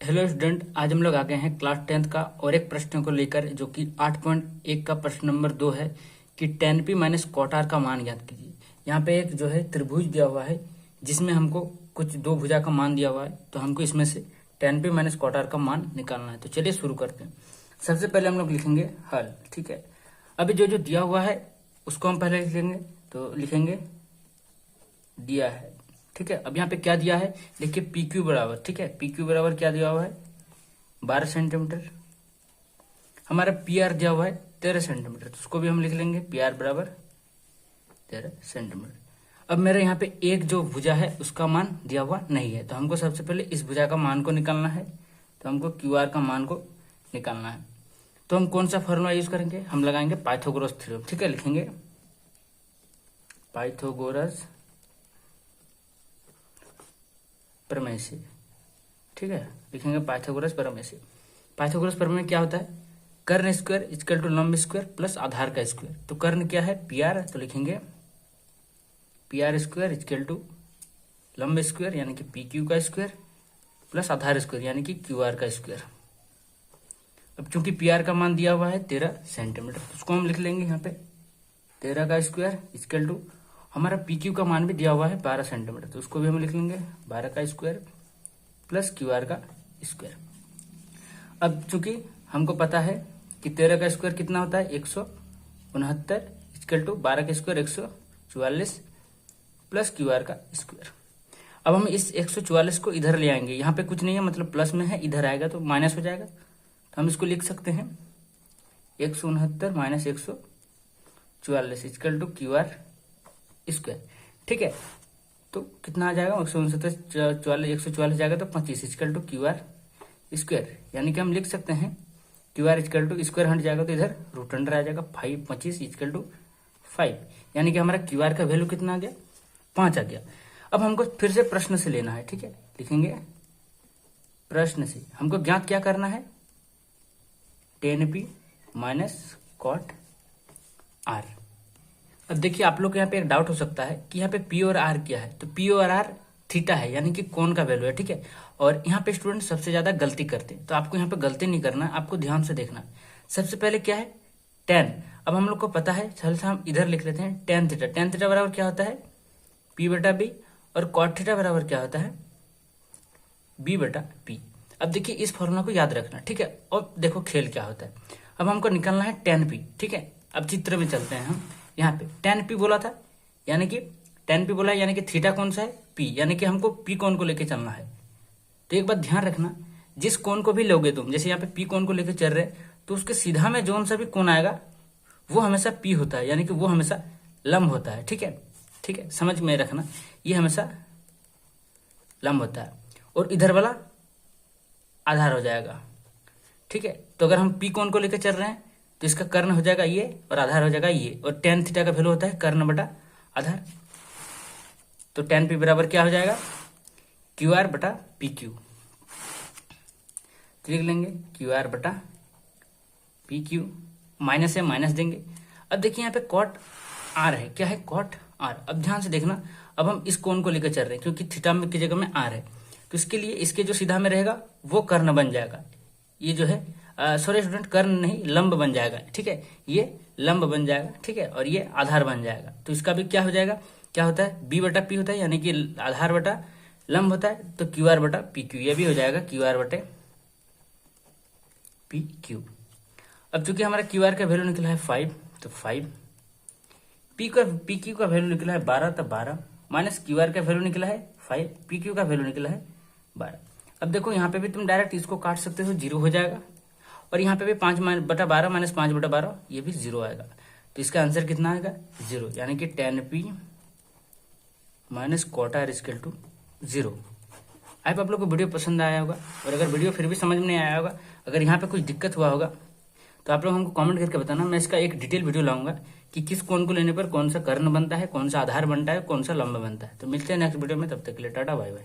Hello student, आज हम लोग आ गए हैं क्लास 10th का और एक प्रश्न को लेकर जो कि 8.1 का प्रश्न नंबर 2 है कि tan p minus cot r का मान ज्ञात कीजिए। यहाँ पे एक जो है त्रिभुज दिया हुआ है जिसमें हमको कुछ दो भुजा का मान दिया हुआ है, तो हमको इसमें से tan p minus cot r का मान निकालना है। तो चलिए शुरू करते हैं। सबसे पहले हम लोग लिखेंगे हल। ठीक है, अभी जो जो दिया हुआ है उसको हम पहले लिखेंगे, तो लिखेंगे दिया है। ठीक है, अब यहाँ पे क्या दिया है देखिए, पी क्यू बराबर, ठीक है, पी क्यू बराबर क्या दिया हुआ है 12 सेंटीमीटर। हमारा पी आर दिया हुआ है 13 सेंटीमीटर, तो उसको भी हम लिख लेंगे पी आर बराबर 13 सेंटीमीटर। अब मेरे यहाँ पे एक जो भुजा है उसका मान दिया हुआ नहीं है, तो हमको सबसे पहले इस भुजा का मान को निकालना है। तो हमको क्यू आर का मान को निकालना है, तो हम कौन सा फॉर्मूला यूज करेंगे, हम लगाएंगे पाइथागोरस थ्योरम। ठीक है, लिखेंगे पाइथागोरस प्रमेय से। ठीक है, लिखेंगे पाइथागोरस प्रमेय से। पाइथागोरस प्रमेय क्या होता है, कर्ण स्क्वायर इक्वल टू लंब स्क्वायर प्लस आधार का स्क्वायर। तो कर्ण क्या है पी आर, तो लिखेंगे P R square equal to लंब स्क्वायर यानी कि पी क्यू का स्क्वायर प्लस आधार स्क्वायर यानी कि क्यू आर का स्क्वायर। अब चूंकि पी आर का मान दिया हुआ है 13 सेंटीमीटर, तो उसको हम लिख लेंगे यहाँ पे 13 का स्क्वायर इक्वल टू हमारा पी क्यू का मान भी दिया हुआ है 12 सेंटीमीटर, तो उसको भी हम लिख लेंगे 12 का स्क्वायर प्लस क्यू आर का स्क्वायर। अब चूंकि हमको पता है कि 13 का स्क्वायर कितना होता है 169 इक्वल टू 12 का स्क्वायर 144 प्लस क्यू आर का स्क्वायर। अब हम इस 144 को इधर ले आएंगे, यहाँ पे कुछ नहीं है मतलब प्लस में है, इधर आएगा तो माइनस हो जाएगा, तो हम इसको लिख सकते हैं 169 minus 144 equal to Q R square. ठीक है, तो कितना आ जाएगा 169 जाएगा तो 25 equal to Q R square, यानी कि हम लिख सकते हैं Q R equal to square हट जाएगा तो इधर रूट अंडर आ जाएगा 5, 25 इक्वल टू 5, यानी कि हमारा क्यू आर का वैल्यू कितना आ गया 5 आ गया। अब हमको फिर से प्रश्न से लेना है। ठीक है, लिखेंगे प्रश्न से हमको ज्ञात क्या करना है tan p minus cot r। अब देखिए आप लोग को यहाँ पे एक डाउट हो सकता है कि यहाँ पे पी और आर क्या है, तो पी और आर थीटा है यानी कि कोण का वैल्यू है। ठीक है, और यहाँ पे स्टूडेंट सबसे ज्यादा गलती करते हैं, तो आपको यहाँ पे गलती नहीं करना, आपको ध्यान से देखना। सबसे पहले क्या है टेन, अब हम लोग को पता है, चल से हम इधर लिख लेते हैं टेन थीटा। टेन थीटा बराबर क्या होता है पी बटा बी, और कॉट थीटा बराबर क्या होता है बी बटा पी। अब देखिए इस फॉर्मूला को याद रखना। ठीक है, और देखो खेल क्या होता है, अब हमको निकालना है टेन पी। ठीक है, अब चित्र में चलते हैं हम। यहाँ पे टेन पी बोला था, यानी कि टेन पी बोला यानी कि थीटा कौन सा है पी, यानी कि हमको पी कोण को लेके चलना है। तो एक बात ध्यान रखना, जिस कोण को भी लोगे तुम, जैसे यहाँ पे पी कोण को लेके चल रहे तो उसके सीधा में जोन सा भी कोण आएगा वो हमेशा पी होता है, यानी कि वो हमेशा लंब होता है। ठीक है, ठीक है, समझ में रखना, ये हमेशा लंब होता है और इधर वाला आधार हो जाएगा। ठीक है, तो अगर हम पी कोण को लेकर चल रहे हैं तो इसका कर्ण हो जाएगा ये और आधार हो जाएगा ये, और टेन थीटा का वैल्यू होता है कर्ण बटा आधार। तो टेन पी बराबर क्या हो जाएगा क्यू आर बटा पी क्यू, लिख लेंगे क्यू आर बटा पी क्यू, माइनस है माइनस देंगे। अब देखिए यहाँ पे कॉट आर है, क्या है कॉट आर। अब ध्यान से देखना, अब हम इस कोण को लेकर चल रहे हैं क्योंकि थीटा की जगह में आर है, तो इसके लिए इसके जो सीधा में रहेगा वो कर्ण बन जाएगा, ये जो है सॉरी स्टूडेंट कर्ण नहीं लंब बन जाएगा। ठीक है, ये लंब बन जाएगा। ठीक है, और ये आधार बन जाएगा, तो इसका भी क्या हो जाएगा, क्या होता है बी बटा पी होता है, यानी कि आधार बटा लंब होता है, तो क्यू आर बटा पी क्यू, ये भी हो जाएगा क्यू आर बटे पी क्यू। अब चूंकि हमारा क्यू आर का वैल्यू निकला है 5, तो 5 पी क्यू का वैल्यू निकला है 12, तो 12 माइनस क्यू आर का वैल्यू निकला है 5, पी क्यू का वैल्यू निकला है 12। अब देखो यहाँ पे भी तुम डायरेक्ट इसको काट सकते हो, 0 हो जाएगा, और यहाँ पे भी 5 बटा 12 माइनस 5 बटा 12 ये भी 0 आएगा, तो इसका आंसर कितना आएगा 0, यानी कि tan p minus cot r equal to 0। आई आप लोग को वीडियो पसंद आया होगा, और अगर वीडियो फिर भी समझ में नहीं आया होगा, अगर यहाँ पे कुछ दिक्कत हुआ होगा तो आप लोग हमको कमेंट करके बताना, मैं इसका एक डिटेल वीडियो लाऊंगा कि किस कोण को लेने पर कौन सा कर्ण बनता है, कौन सा आधार बनता है, कौन सा लंब बनता है। तो मिलते हैं नेक्स्ट वीडियो में, तब तक के लिए टाटा बाय बाय।